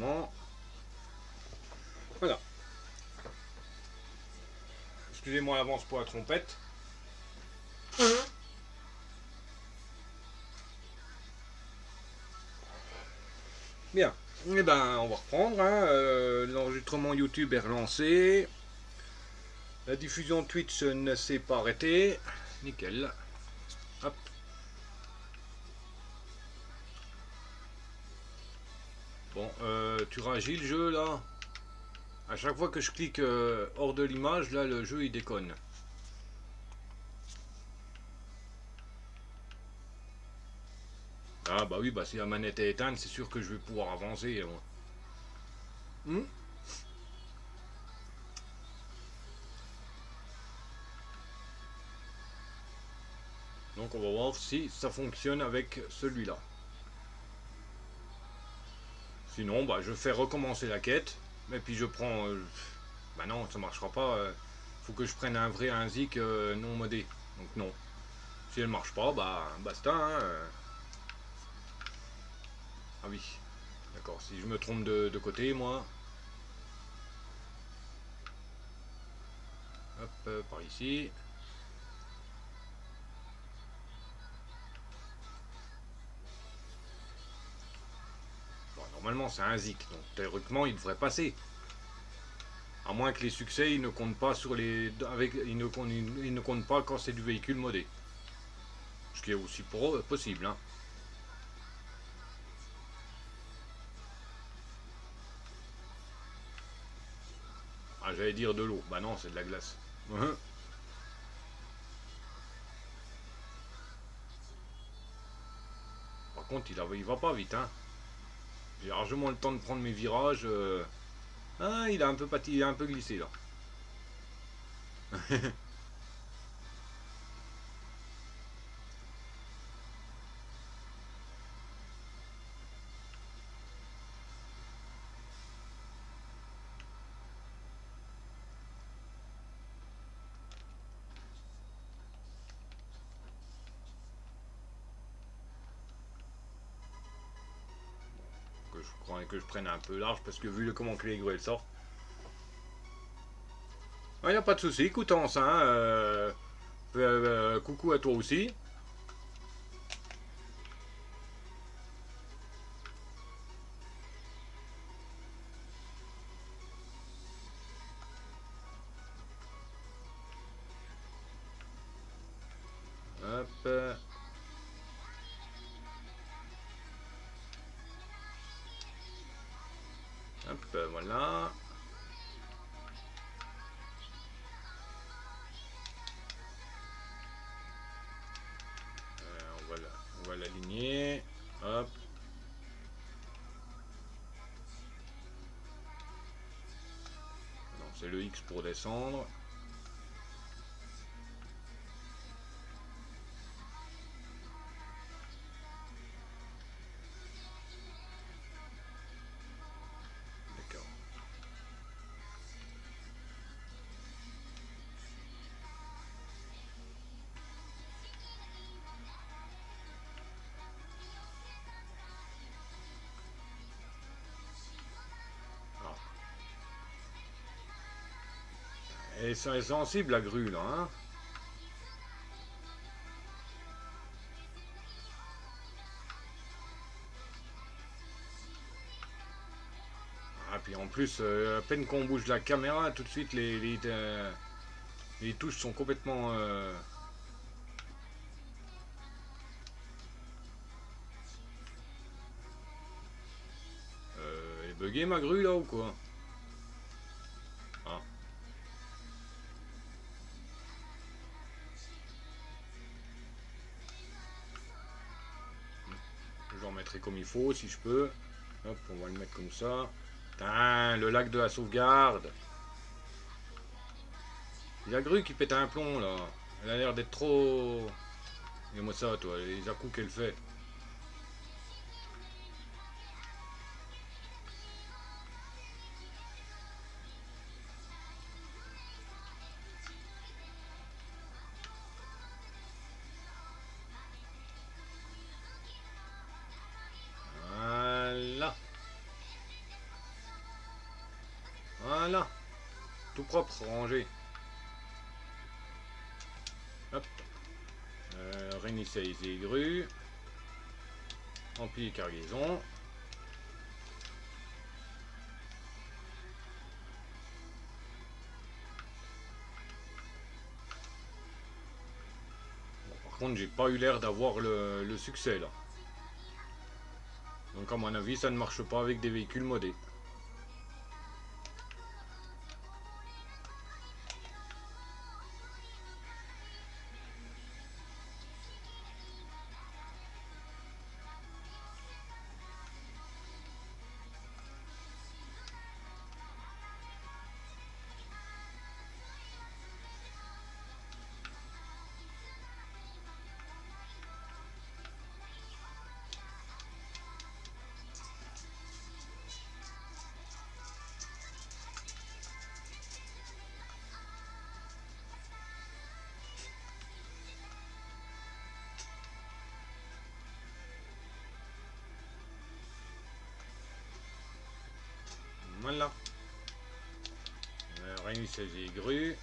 directement. Voilà. Excusez-moi l'avance pour la trompette. Bien. Eh ben, on va reprendre. Hein. L'enregistrement YouTube est relancé. La diffusion Twitch ne s'est pas arrêtée. Nickel. Hop. Bon, tu réagis le jeu là? À chaque fois que je clique hors de l'image, là le jeu il déconne. Ah bah oui, bah si la manette est éteinte, c'est sûr que je vais pouvoir avancer. Moi. Hmm. Donc on va voir si ça fonctionne avec celui-là. Sinon, bah je fais recommencer la quête. Et puis je prends... bah non, ça marchera pas. Faut que je prenne un vrai INZIC non modé. Donc non. Si elle marche pas, bah basta. Hein. Ah oui. D'accord, si je me trompe de côté, moi. Hop, par ici. Bon, normalement c'est un ZIC, donc théoriquement il devrait passer. À moins que les succès ils ne comptent pas sur les. Avec, ils ne comptent pas quand c'est du véhicule modé. Ce qui est aussi possible. Hein. Ah, j'allais dire de l'eau. Bah non, c'est de la glace. Par contre, il va pas vite. Hein. J'ai largement le temps de prendre mes virages. Ah, il a un peu il a un peu glissé là. Que je crois que je prenne un peu large parce que vu le comment que les gruelles sortent. Il n'y a pas de souci, Coutances. Hein, coucou à toi aussi. Hop. Hop, voilà. On va l'aligner. Hop. Non, c'est le X pour descendre. D'accord. Ah. Et c'est sensible la grue là. Hein. Ah, puis en plus, à peine qu'on bouge la caméra, tout de suite les touches sont complètement. Est buggée ma grue là ou quoi? Ah, je en mettrai comme il faut si je peux. Hop, on va le mettre comme ça. Putain, le lac de la sauvegarde. Il y a la grue qui pète un plomb là. Elle a l'air d'être trop. Dis-moi ça, toi, les à-coups qu'elle fait. Voilà. Voilà. Tout propre, rangé. Hop. Réinitialiser grue. Ampli cargaison. Bon, par contre, j'ai pas eu l'air d'avoir le succès là. Donc à mon avis, ça ne marche pas avec des véhicules modés. Voilà. Réinitialiser grue.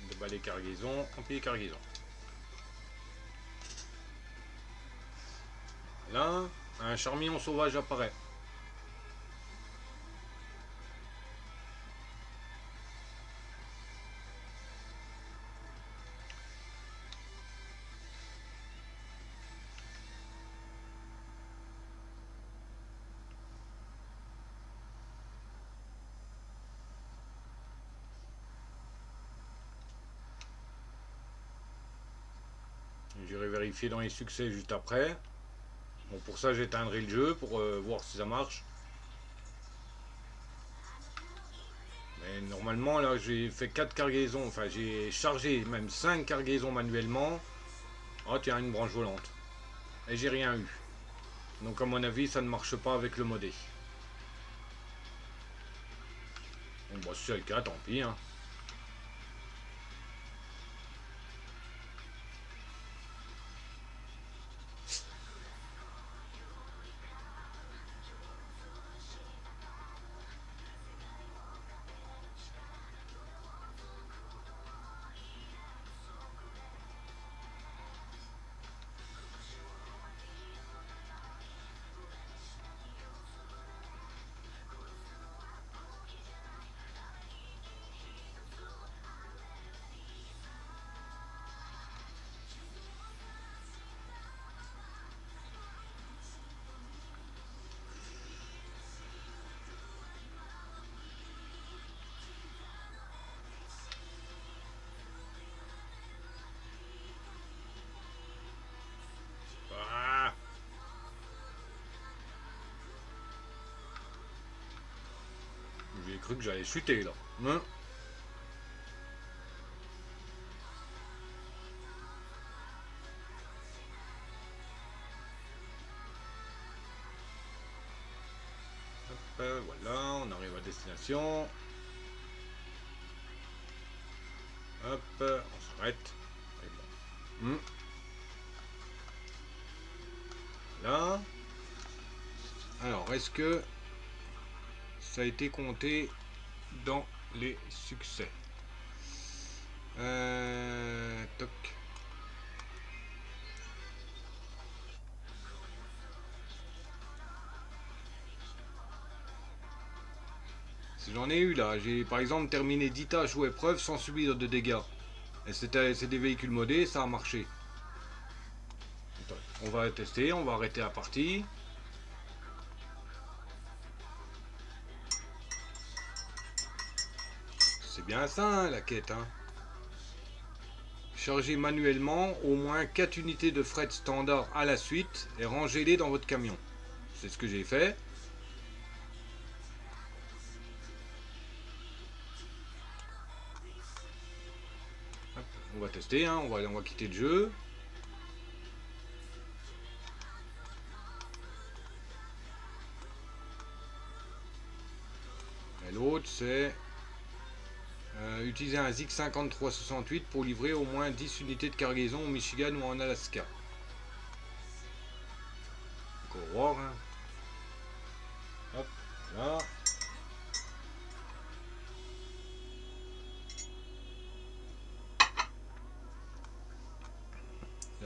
Déballer cargaison. Ampli cargaison. Là, un charmillon sauvage apparaît. J'irai vérifier dans les succès juste après. Bon, pour ça, j'éteindrai le jeu pour voir si ça marche. Mais normalement, là, j'ai fait 4 cargaisons. Enfin, j'ai chargé même 5 cargaisons manuellement. Oh, tiens, une branche volante. Et j'ai rien eu. Donc, à mon avis, ça ne marche pas avec le modé. Bon, bah, si c'est le cas, tant pis. Hein. Ah, j'ai cru que j'allais chuter, là. Hein. Hop, voilà, on arrive à destination. Hop, on s'arrête. Et bon. Là. Alors, est-ce que ça a été compté dans les succès? Toc. Si j'en ai eu là, j'ai par exemple terminé 10 tâches ou épreuves sans subir de dégâts. Et c'est des véhicules modés, ça a marché. Attends, on va tester, on va arrêter la partie. C'est bien ça, hein, la quête. Hein. Chargez manuellement au moins 4 unités de fret standard à la suite et rangez-les dans votre camion. C'est ce que j'ai fait. Hop, on va tester, hein, on va quitter le jeu. Et l'autre c'est utiliser un ZIG 5368 pour livrer au moins 10 unités de cargaison au Michigan ou en Alaska. Encore voir. Hein. Hop, là.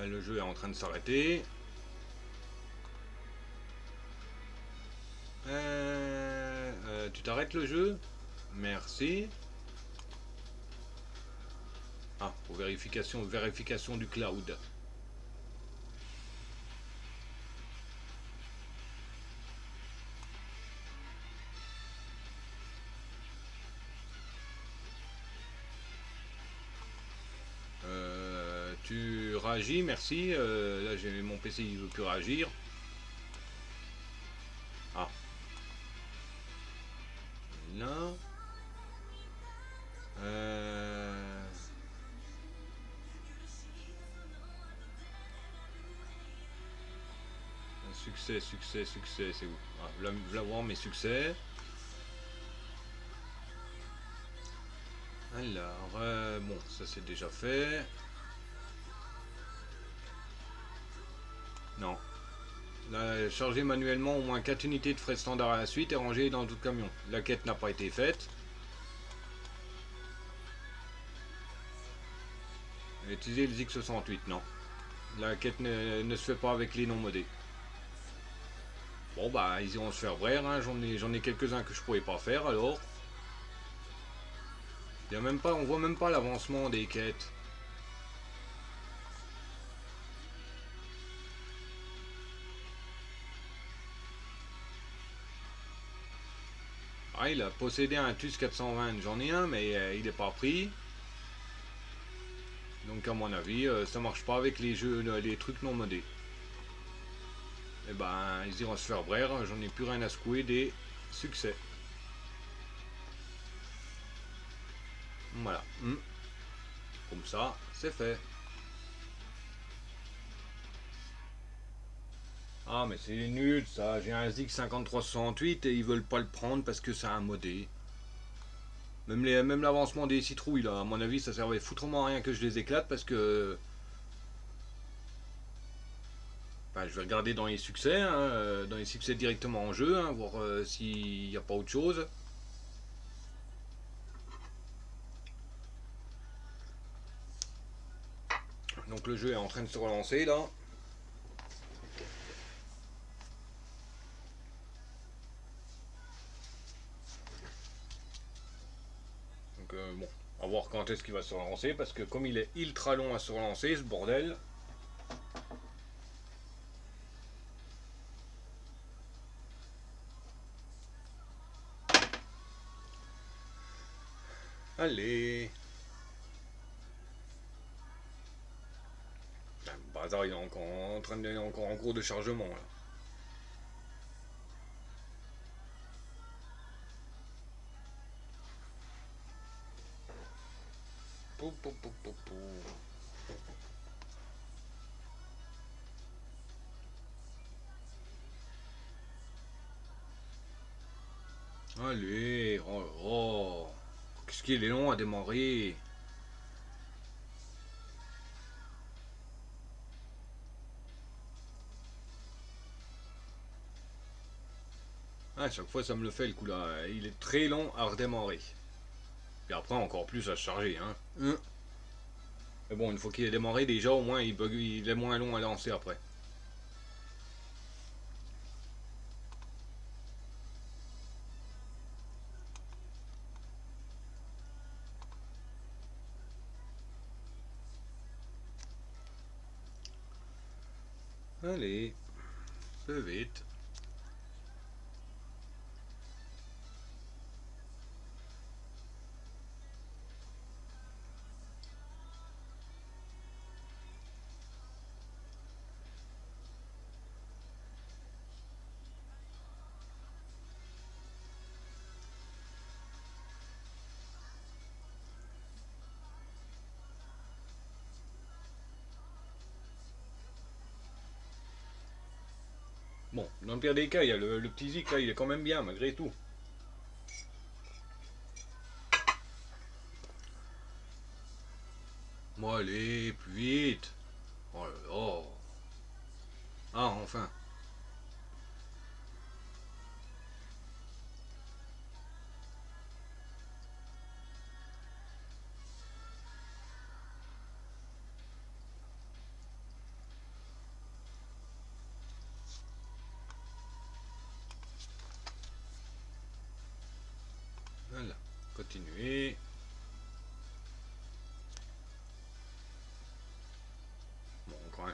Le jeu est en train de s'arrêter. Tu t'arrêtes le jeu? Merci. Ah, pour vérification du cloud. Tu réagis, merci. Là, j'ai mon PC, il veut plus réagir. Ah, là. Succès, c'est où? Ah, là, voir mes succès. Alors, bon, ça c'est déjà fait. Non. Là, charger manuellement au moins 4 unités de frais standard à la suite et ranger dans tout camion. La quête n'a pas été faite. Utiliser le ZIG68, non. La quête ne se fait pas avec les non modés. Bon bah ils iront se faire vrai, hein. J'en ai quelques-uns que je pourrais pas faire alors. Y a même pas, on voit même pas l'avancement des quêtes. Ah, il a possédé un TUS 420, j'en ai un mais il est pas pris. Donc à mon avis, ça marche pas avec les jeux, les trucs non modés. Et ben ils iront se faire braire, j'en ai plus rien à secouer des succès. Voilà. Comme ça, c'est fait. Ah mais c'est nul ça, j'ai un ZIG 5368 et ils veulent pas le prendre parce que c'est un modé. Même l'avancement des citrouilles là, à mon avis ça servait foutrement à rien que je les éclate parce que... Enfin, je vais regarder dans les succès, hein, dans les succès directement en jeu, hein, voir s'il n'y a pas autre chose. Donc le jeu est en train de se relancer là. Donc bon, à voir quand est-ce qu'il va se relancer parce que comme il est ultra long à se relancer ce bordel. Allez. Bazar il est encore en train de, encore en cours de chargement là. Pou, pou, pou, pou, pou. Allez, oh, oh. Qu'est-ce qu'il est long à démarrer. Ah, à chaque fois ça me le fait le coup là. Il est très long à redémarrer. Et après encore plus à se charger. Hein. Mais bon, une fois qu'il est démarré, déjà au moins il est moins long à lancer après. Allez, peu vite. Bon, dans le pire des cas, il y a le petit Zik là, il est quand même bien malgré tout. Bon, allez, plus vite. Oh là là. Ah, enfin.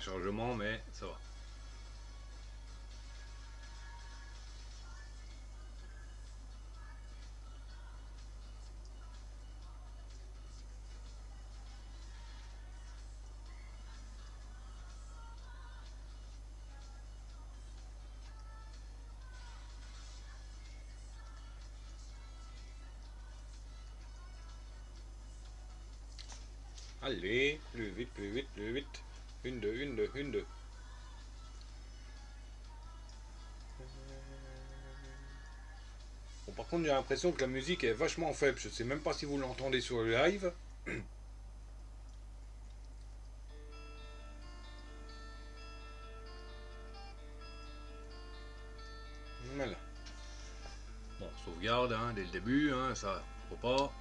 chargement, mais ça va. Allez, plus vite, plus vite, plus vite. Une, deux, une, deux, une, deux. Bon, par contre, j'ai l'impression que la musique est vachement faible. Je sais même pas si vous l'entendez sur le live. Voilà. Bon, sauvegarde hein, dès le début, hein, ça, faut pas.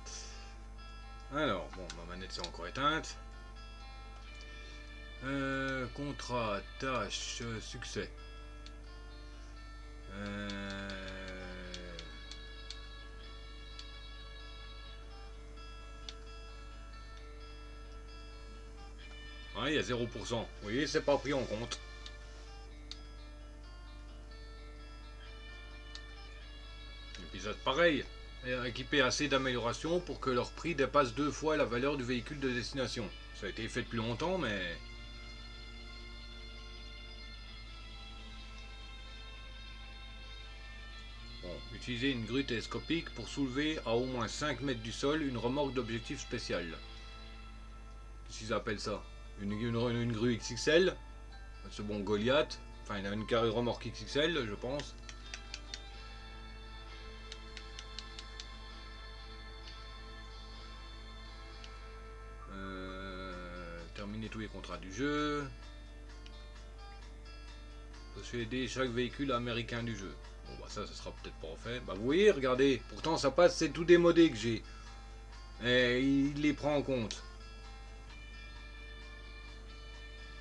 Alors, bon, ma manette c'est encore éteinte. Contrat, tâche, succès. Ouais, il y a 0%. Vous voyez, c'est pas pris en compte. Épisode pareil. Équipé assez d'améliorations pour que leur prix dépasse 2 fois la valeur du véhicule de destination. Ça a été fait depuis longtemps, mais... Bon, utilisez une grue télescopique pour soulever à au moins 5 mètres du sol une remorque d'objectif spécial. Qu'est-ce qu'ils appellent ça une grue XXL. C'est bon, Goliath. Enfin, il a une remorque XXL, je pense. Terminer tous les contrats du jeu. Posséder chaque véhicule américain du jeu. Bon bah ça sera peut-être pas fait. Bah vous voyez, regardez, pourtant ça passe, c'est tout démodé que j'ai. Et il les prend en compte.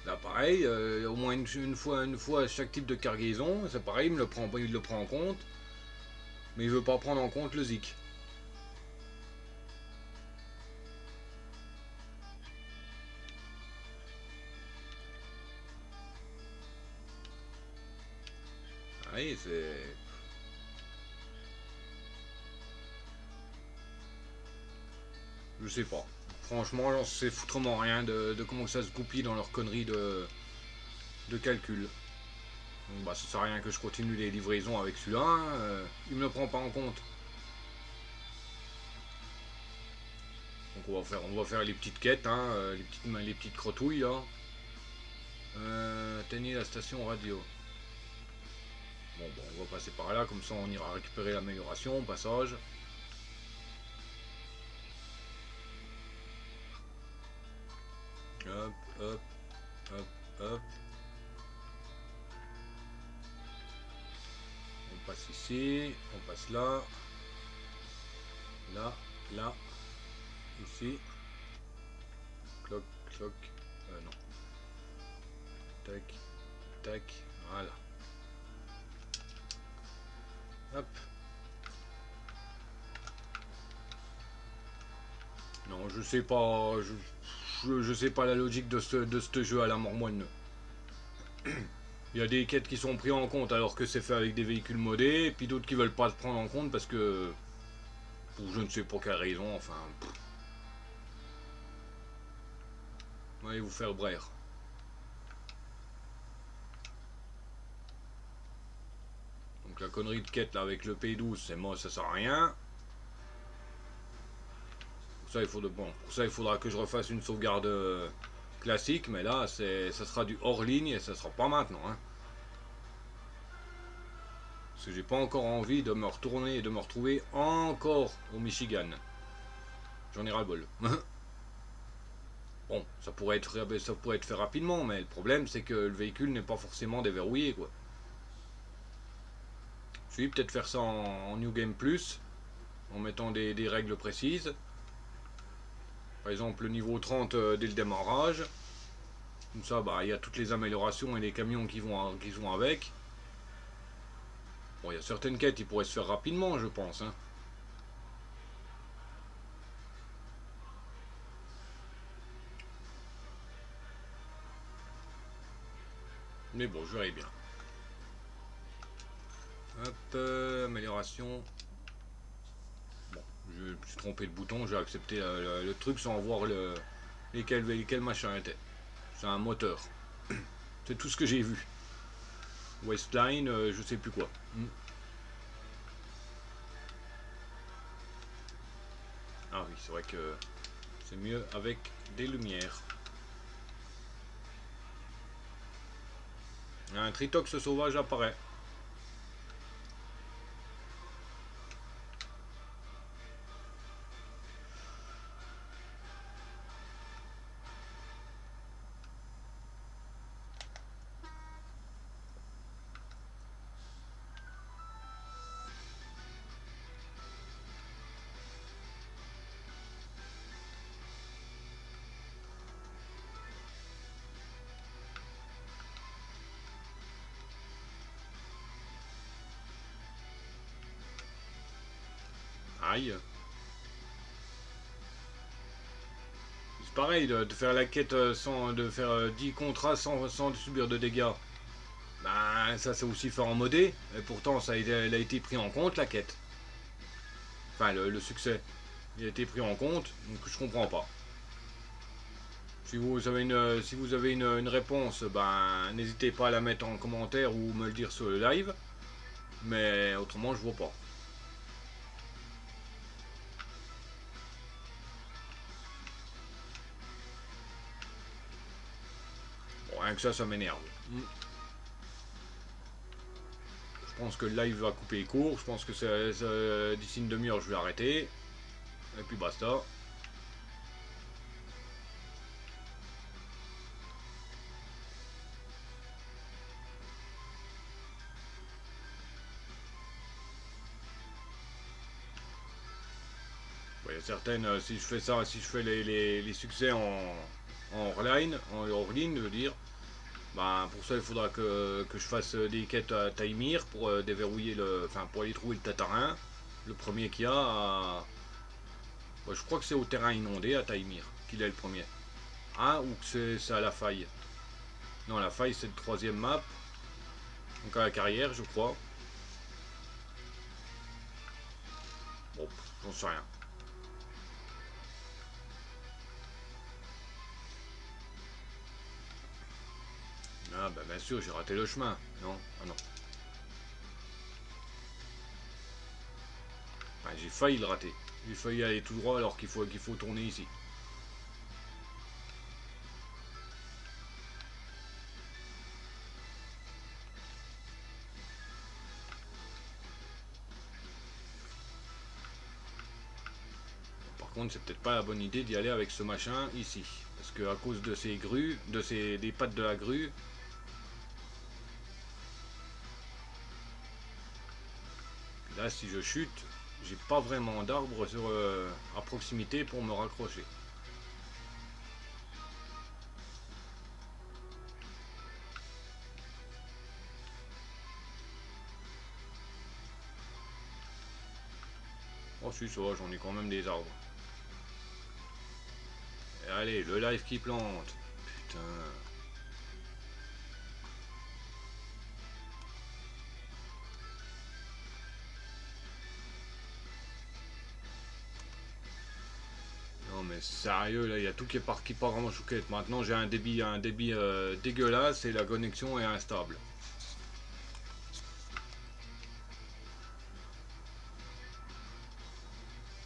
Là pareil, au moins une fois chaque type de cargaison, c'est pareil, il le prend en compte. Mais il veut pas prendre en compte le Zik. Oui, c'est... Je sais pas. Franchement, j'en sais foutrement rien de comment ça se goupille dans leur connerie de calcul. Donc bah ça sert à rien que je continue les livraisons avec celui-là, hein, il me le prend pas en compte. Donc on va faire les petites quêtes, hein, les petites crotouilles là. Atteignez la station radio. Bon, on va passer par là, comme ça on ira récupérer l'amélioration au passage. Hop, hop, hop, hop. On passe ici, on passe là, là, là, ici. Cloc, cloc, non. Tac, tac, voilà. Hop. Non, je sais pas, je sais pas la logique de ce jeu à la mormoine. Il y a des quêtes qui sont prises en compte alors que c'est fait avec des véhicules modés, et puis d'autres qui veulent pas se prendre en compte parce que... Pour je ne sais pour quelle raison, enfin... Allez vous faire braire. Donc la connerie de quête là avec le P12, c'est moi, ça sert à rien. Pour ça, pour ça, il faudra que je refasse une sauvegarde classique, mais là, ça sera du hors ligne et ça sera pas maintenant. Hein. Parce que j'ai pas encore envie de me retourner et de me retrouver encore au Michigan. J'en ai ras le bol. Bon, ça pourrait être fait rapidement, mais le problème c'est que le véhicule n'est pas forcément déverrouillé quoi. Je vais peut-être faire ça en New Game Plus, en mettant des règles précises. Par exemple le niveau 30 dès le démarrage. Comme ça, bah, il y a toutes les améliorations et les camions qui vont avec. Bon, il y a certaines quêtes qui pourraient se faire rapidement, je pense. Hein. Mais bon, je verrai bien. Hop, amélioration. Bon, je me suis trompé de bouton, j'ai accepté le truc sans voir lesquels machin était. C'est un moteur. C'est tout ce que j'ai vu. Westline, je sais plus quoi. Ah oui, c'est vrai que c'est mieux avec des lumières. Un tritox sauvage apparaît. Aïe. C'est pareil de faire la quête sans de faire 10 contrats sans subir de dégâts. Ben ça c'est aussi fait en modé. Et pourtant elle a été pris en compte la quête. Enfin le succès. Il a été pris en compte, donc je comprends pas. Si vous avez une réponse, ben n'hésitez pas à la mettre en commentaire ou me le dire sur le live. Mais autrement je vois pas. Bon, rien que ça m'énerve. Je pense que le live va couper court. Je pense que d'ici une demi-heure, je vais arrêter. Et puis basta. Il y a certaines, si je fais ça, si je fais les succès en hors-line, je veux dire, ben, pour ça, il faudra que je fasse des quêtes à Taimir pour déverrouiller enfin, pour aller trouver le tatarin. Le premier qu'il y a ben, je crois que c'est au terrain inondé à Taimir qu'il est le premier. Ah, ou que c'est à la faille. Non, la faille, c'est le troisième map. Donc à la carrière, je crois. Bon, j'en sais rien. Ah bah bien sûr, j'ai raté le chemin. Non, ah non. Ah, j'ai failli le rater. J'ai failli aller tout droit alors qu'il faut tourner ici. Par contre, c'est peut-être pas la bonne idée d'y aller avec ce machin ici. Parce que à cause de ces grues, des pattes de la grue, là si je chute, j'ai pas vraiment d'arbre à proximité pour me raccrocher. Oh si ça va, j'en ai quand même des arbres. Et allez, le live qui plante. Putain. Non mais sérieux là, il y a tout qui part en chouquette. Maintenant j'ai un débit dégueulasse et la connexion est instable.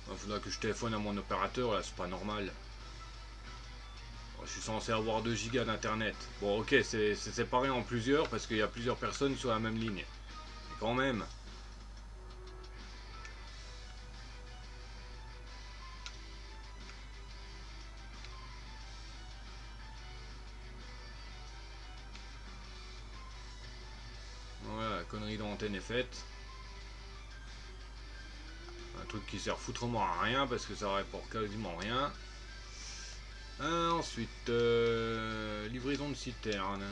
Il faudra que je téléphone à mon opérateur là, c'est pas normal. Je suis censé avoir 2 gigas d'internet. Bon ok, c'est séparé en plusieurs parce qu'il y a plusieurs personnes sur la même ligne. Mais quand même. Voilà, la connerie d'antenne est faite. Un truc qui sert foutrement à rien parce que ça rapporte quasiment rien. Ensuite, livraison de citerne.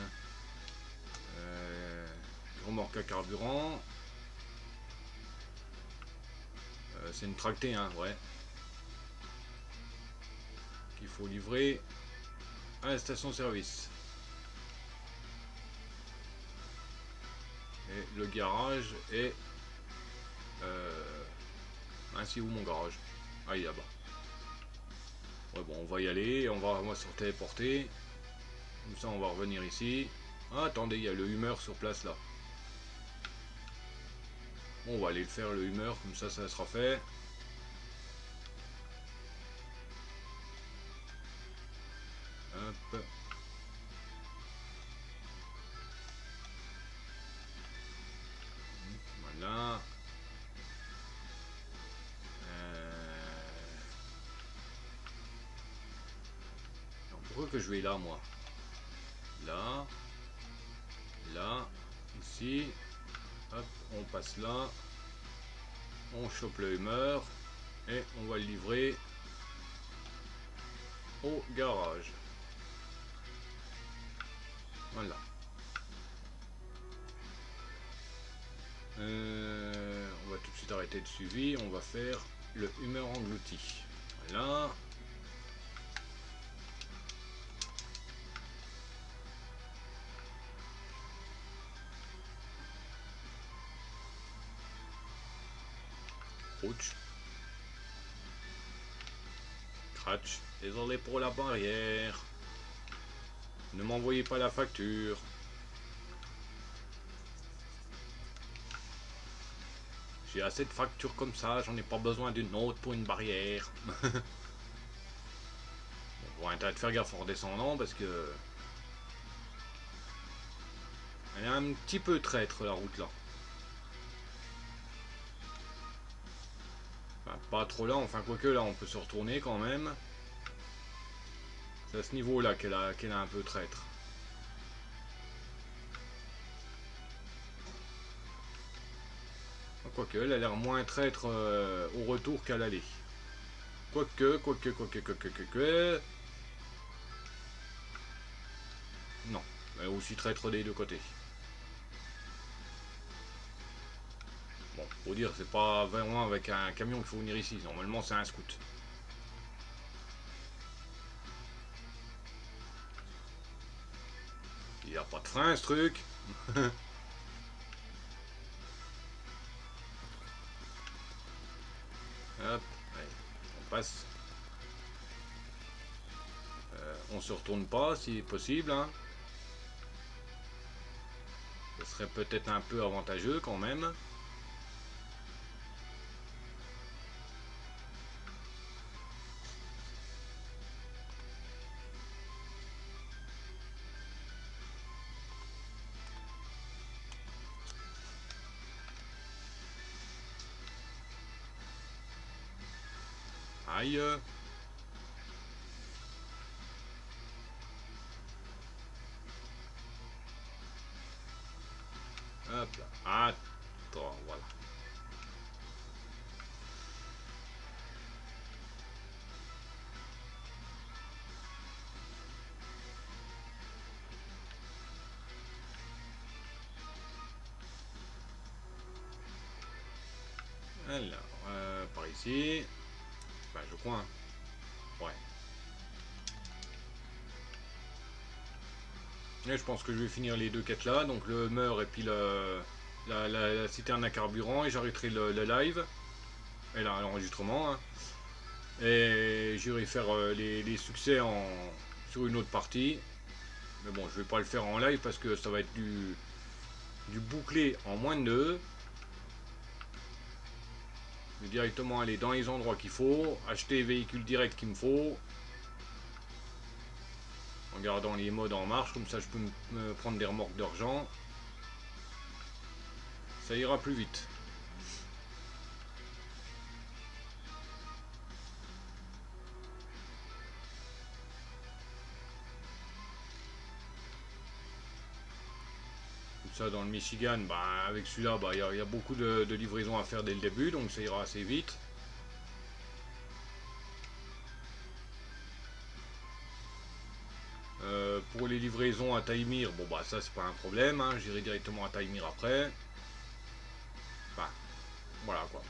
Remorque à carburant. C'est une tractée, hein, ouais. Qu'il faut livrer à la station-service. Et le garage est... ainsi où mon garage? Ah, il est là-bas. Ouais, bon, on va y aller, on va se téléporter. Comme ça, on va revenir ici. Ah, attendez, il y a le humeur sur place là. Bon, on va aller le faire, le humeur, comme ça sera fait. Hop. Voilà. Pourquoi que je vais là, moi? Là. Là. Ici. Hop, on passe là. On chope le humeur. Et on va le livrer au garage. Voilà. On va tout de suite arrêter le suivi. On va faire le humeur englouti. Voilà. Ouch. Cratch. Désolé pour la barrière. Ne m'envoyez pas la facture. J'ai assez de factures comme ça, j'en ai pas besoin d'une autre pour une barrière. Bon, intérêt de faire gaffe en redescendant parce que... Elle est un petit peu traître la route là. Enfin, pas trop là, enfin quoique là on peut se retourner quand même. C'est à ce niveau là qu'elle est un peu traître. Quoique, elle a l'air moins traître au retour qu'à l'aller. Quoique. Non, elle est aussi traître des deux côtés. Bon, faut dire, c'est pas vraiment avec un camion qu'il faut venir ici. Normalement, c'est un scoot. Il n'y a pas de frein, ce truc. Hop, allez, on passe. On se retourne pas si possible. Hein. Ce serait peut-être un peu avantageux quand même. Aïe. Hop là. Attends, voilà. Alors, par ici. Bah, je crois. Hein. Ouais. Et je pense que je vais finir les deux quêtes là. Donc le meur et puis la citerne à carburant. Et j'arrêterai le live. Et l'enregistrement. Hein. Et j'irai faire les succès sur une autre partie. Mais bon, je vais pas le faire en live parce que ça va être du bouclé en moins de 2. Je vais directement aller dans les endroits qu'il faut, acheter les véhicules directs qu'il me faut, en gardant les modes en marche, comme ça je peux me prendre des remorques d'argent. Ça ira plus vite. Ça dans le Michigan, bah, avec celui-là, bah, y a beaucoup de livraisons à faire dès le début, donc ça ira assez vite. Pour les livraisons à Taïmir, bon bah ça c'est pas un problème, hein, j'irai directement à Taïmir après. Enfin, voilà quoi.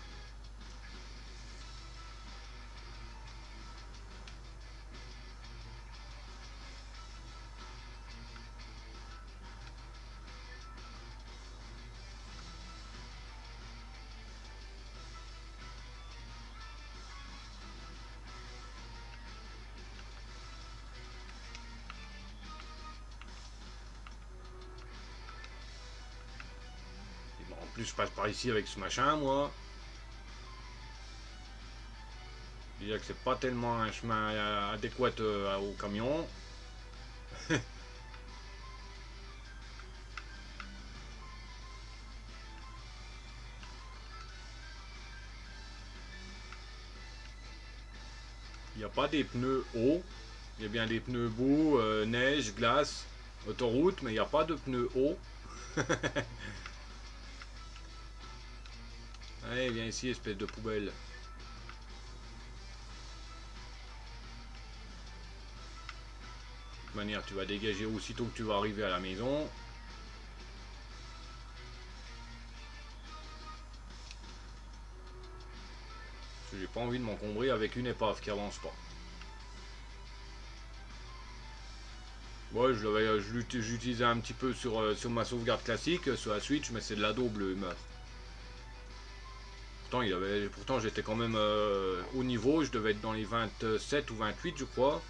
plus, je passe par ici avec ce machin, moi. Déjà que c'est pas tellement un chemin adéquat au camion. Il n'y a pas des pneus hauts. Il y a bien des pneus boue, neige, glace, autoroute, mais il n'y a pas de pneus hauts. Allez, viens ici, espèce de poubelle. De toute manière, tu vas dégager aussitôt que tu vas arriver à la maison. Parce que j'ai pas envie de m'encombrer avec une épave qui avance pas. Ouais, j'utilisais un petit peu sur ma sauvegarde classique, sur la Switch, mais c'est de la double meurtre. Pourtant j'étais quand même au niveau, je devais être dans les 27 ou 28 je crois.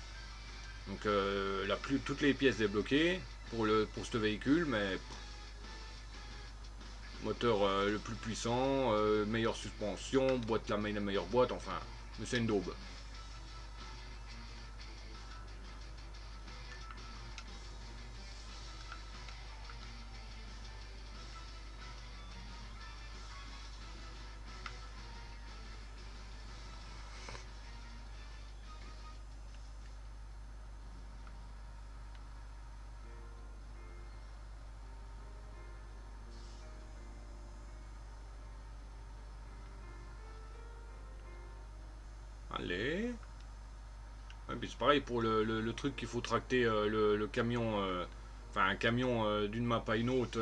Donc toutes les pièces débloquées pour ce véhicule, mais moteur le plus puissant, meilleure suspension, la meilleure boîte, enfin, mais c'est une daube. Allez. Ouais, puis c'est pareil pour le truc qu'il faut tracter le camion, enfin un camion d'une map à une autre.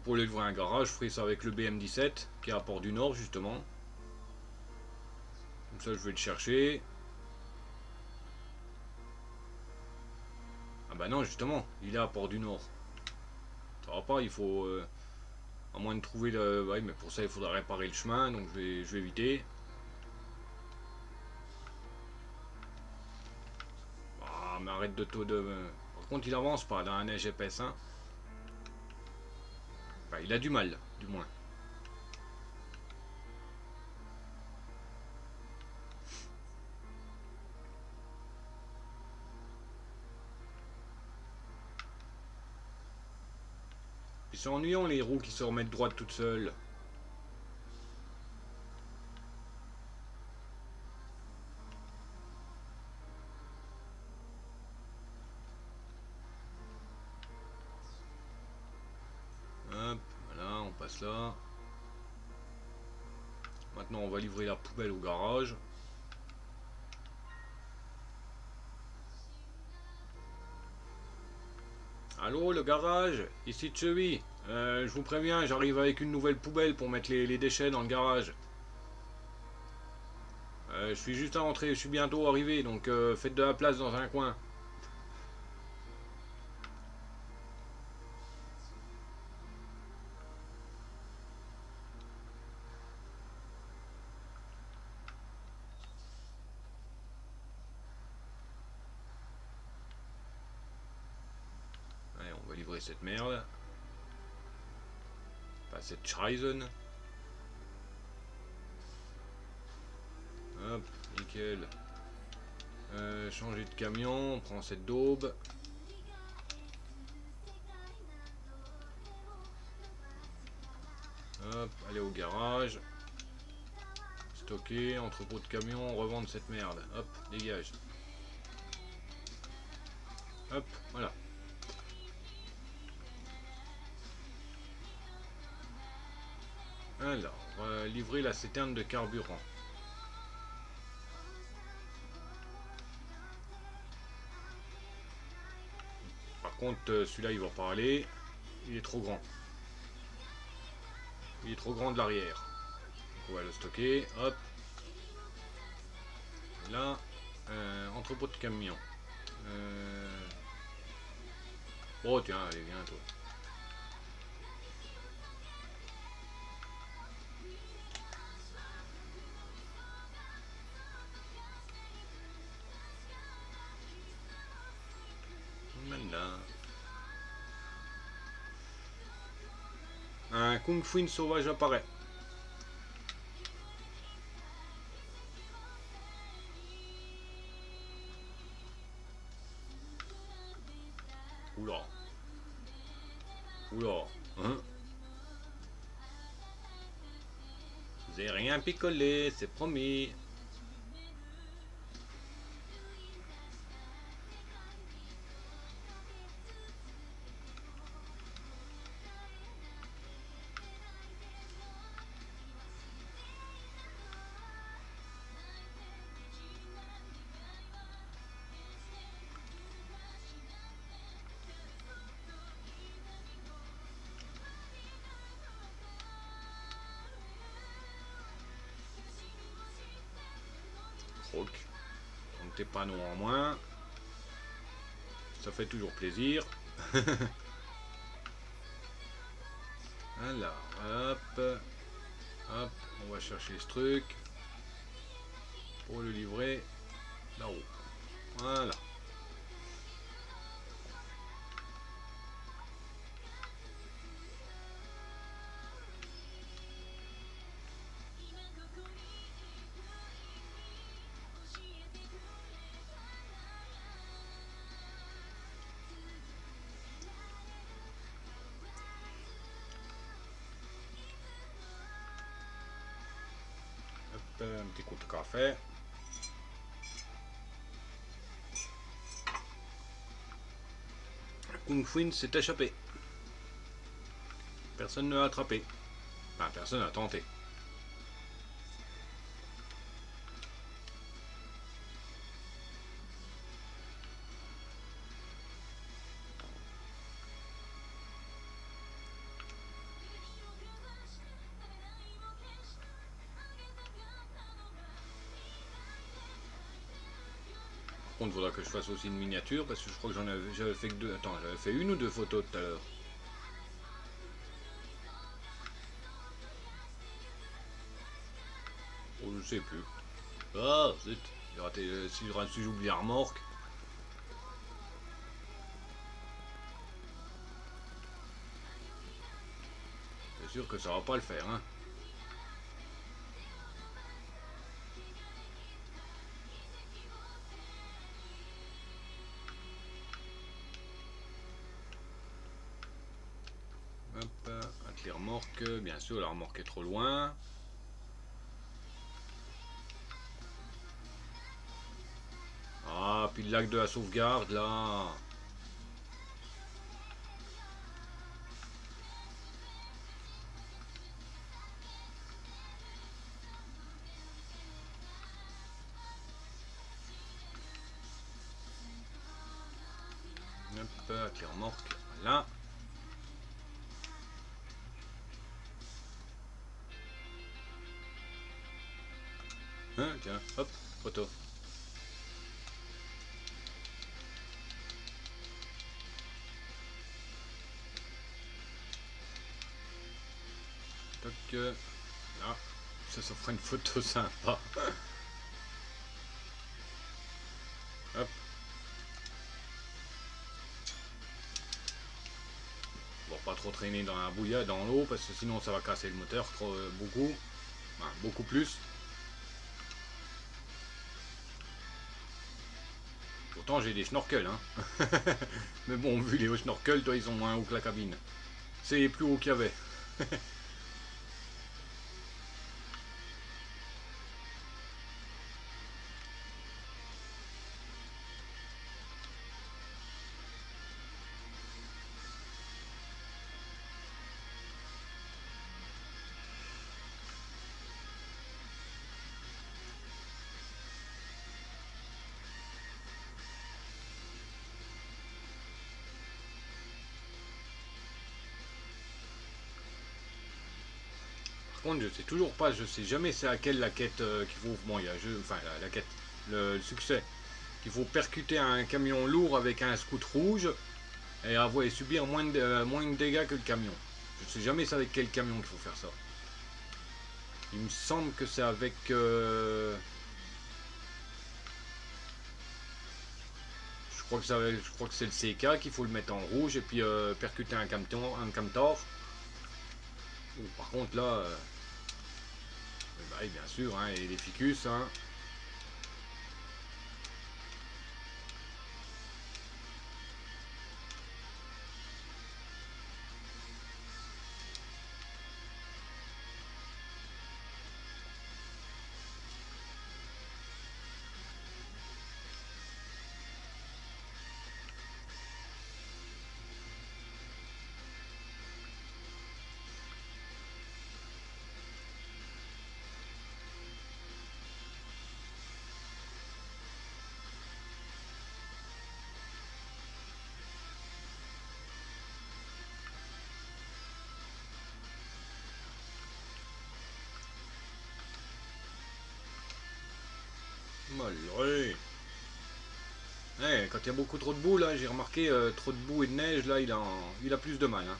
Pour aller livrer un garage, je ferai ça avec le BM17 qui est à Port du Nord justement. Comme ça je vais le chercher. Ah bah non justement, il est à Port du Nord. Ça va pas, il faut. À moins de trouver le. Ouais mais pour ça il faudra réparer le chemin, donc je vais éviter. Ah mais arrête de taux de. Par contre il avance pas dans un neige épaisse hein. Enfin, il a du mal, du moins. Puis c'est ennuyant les roues qui se remettent droites toutes seules. Hop, voilà, on passe là. Maintenant, on va livrer la poubelle au garage. Allô, le garage? Ici Chewy. Je vous préviens, j'arrive avec une nouvelle poubelle pour mettre les déchets dans le garage. Je suis juste à entrer, je suis bientôt arrivé, donc faites de la place dans un coin. Allez, on va livrer cette merde. Enfin, cette Schreisen. Hop, nickel. Changer de camion, on prend cette daube. Hop, aller au garage. Stocker, entrepôt de camion, revendre cette merde. Hop, dégage. Hop, voilà. Alors, on va livrer la citerne de carburant. Par contre, celui-là, il va pas aller. Il est trop grand. Il est trop grand de l'arrière. Donc on va le stocker. Hop. Là, entrepôt de camion. Oh tiens, allez, viens toi. Maintenant. Kung Fu sauvage apparaît. Oula. Oula. Hein? Vous avez rien picolé, c'est promis. Croc. Donc tes panneaux en moins. Ça fait toujours plaisir. Alors, hop. Hop, on va chercher ce truc. Pour le livrer là-haut. Voilà. Hop, un petit coup de café. Kung Fu s'est échappé. Personne ne l'a attrapé. Enfin, personne n'a tenté. Par contre, il faudra que je fasse aussi une miniature parce que je crois que j'avais fait que deux. Attends, j'avais fait une ou deux photos tout à l'heure. Oh, je sais plus. Ah, zut. Si j'oublie la remorque. C'est sûr que ça va pas le faire, hein. Hop, avec les remorques. Bien sûr, la remorque est trop loin. Ah, puis le lac de la sauvegarde, là. Hop, avec les remorques. Là. Hein, tiens, hop, photo. Toc. Là. Ça fera une photo sympa. Hop. Bon, pas trop traîner dans la bouillade, dans l'eau, parce que sinon ça va casser le moteur trop, beaucoup. Enfin, beaucoup plus. Pourtant j'ai des snorkels, hein. Mais bon, vu les snorkels, toi, ils sont moins hauts que la cabine. C'est les plus hauts qu'il y avait. Par contre, je sais toujours pas, je sais jamais c'est à laquelle la quête qu'il faut. Bon, il y a enfin la quête, le succès. Qu'il faut percuter un camion lourd avec un scout rouge et subir moins de dégâts que le camion. Je sais jamais c'est avec quel camion qu'il faut faire ça. Il me semble que c'est avec. Je crois que c'est le CK qu'il faut le mettre en rouge et puis percuter un camtor. Par contre là, bah, bien sûr, hein, et les ficus, hein. Malheureux. Ouais, quand il y a beaucoup trop de boue, là, j'ai remarqué, trop de boue et de neige, là, il a plus de mal. Hein.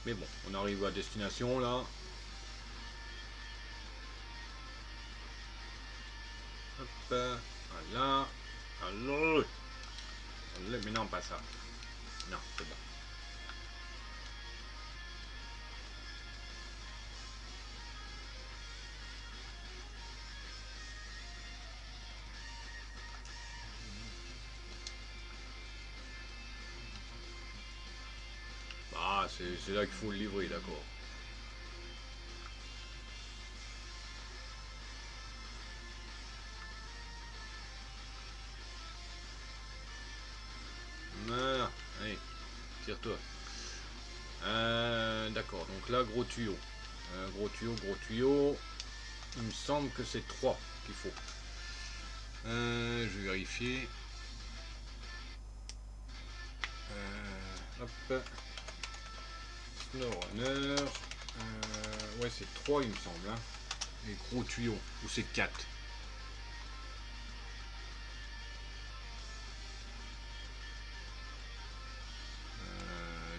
Mais bon, on arrive à destination, là. Hop, voilà. Alors, mais non, pas ça. Non, c'est bon. Ah, c'est là qu'il faut le livrer, d'accord. Voilà. Allez, tire-toi. D'accord, donc là, gros tuyau. Gros tuyau, gros tuyau. Il me semble que c'est 3 qu'il faut. Je vais vérifier. Hop. SnowRunner. Ouais, c'est 3 il me semble. Hein. Les gros tuyaux. Ou c'est 4.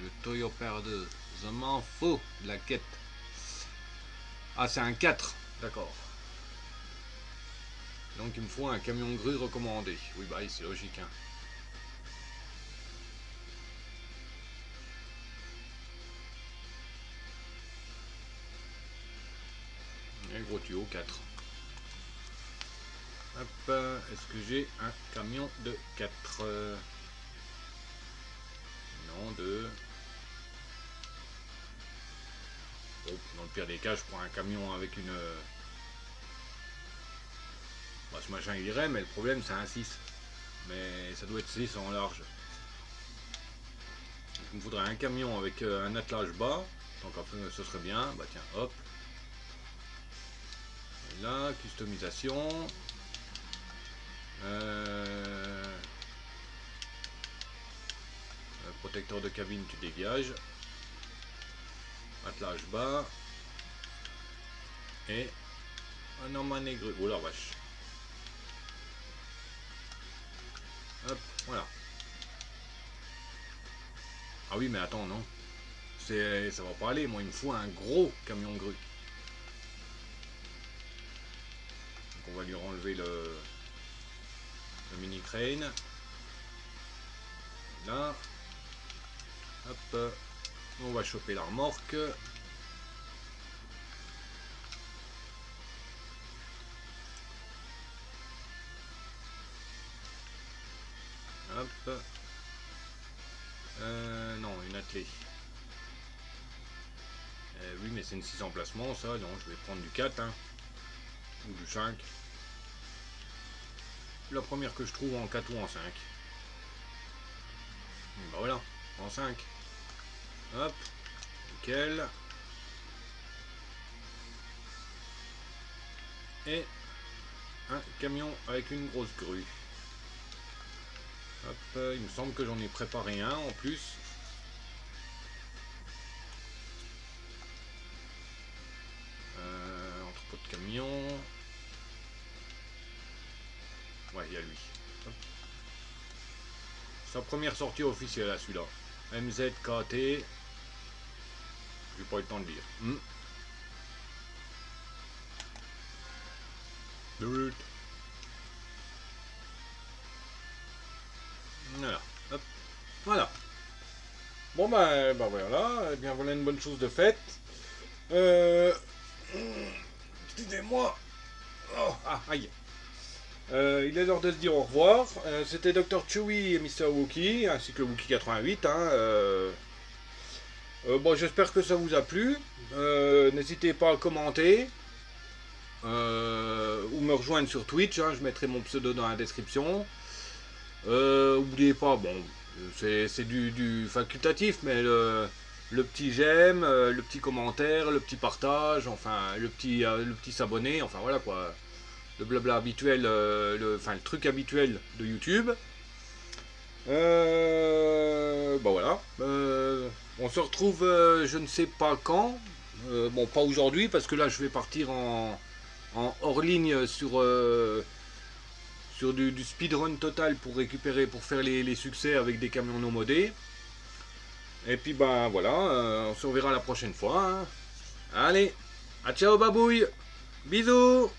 Le Toyo perdu. Je m'en fous de la quête. Ah, c'est un 4. D'accord. Donc il me faut un camion grue recommandé. Oui, bah c'est logique. Hein. Un gros tuyau, 4. Hop, est-ce que j'ai un camion de 4? Non, 2. Oh, dans le pire des cas, je prends un camion avec une... Bah, ce machin il irait, mais le problème c'est un 6. Mais ça doit être 6 en large. Donc, il me faudrait un camion avec un attelage bas. Donc après, ce serait bien. Bah tiens, hop. Et là, customisation. Protecteur de cabine, tu dégages. Attelage bas. Et un homme négru. Oh la vache. Hop, voilà. Ah oui, mais attends, non. Ça va pas aller. Moi, il me faut un gros camion grue. Donc, on va lui enlever le mini crane. Là. Hop. On va choper la remorque. Hop. Non, une attelée. Oui, mais c'est une 6 emplacements, ça. Non, je vais prendre du 4. Hein. Ou du 5. La première que je trouve en 4 ou en 5. Bah voilà, en 5. Hop. Nickel. Et un camion avec une grosse grue. Hop, il me semble que j'en ai préparé un en plus. Entrepôt de camion. Ouais, il y a lui. Hop. Sa première sortie officielle à celui-là. MZKT. J'ai pas eu le temps de lire. Voilà. Hop. Voilà. Bon ben voilà, eh bien voilà une bonne chose de faite. Euh... Excusez-moi. Oh, ah, aïe. Il est l'heure de se dire au revoir. C'était Dr. Chewie et Mr. Wookie, ainsi que le Wookie 88. Hein, bon, j'espère que ça vous a plu. N'hésitez pas à commenter. Ou me rejoindre sur Twitch, hein, je mettrai mon pseudo dans la description. Oubliez pas, bon, c'est du facultatif, mais le petit j'aime, le petit commentaire, le petit partage, enfin le petit s'abonner, enfin voilà quoi, le blabla habituel, enfin le truc habituel de YouTube. Bah voilà, on se retrouve, je ne sais pas quand, bon pas aujourd'hui parce que là je vais partir en hors ligne sur du speedrun total pour récupérer, pour faire les succès avec des camions non modés. Et puis ben voilà, on se reverra la prochaine fois. Hein. Allez, à ciao babouille, bisous.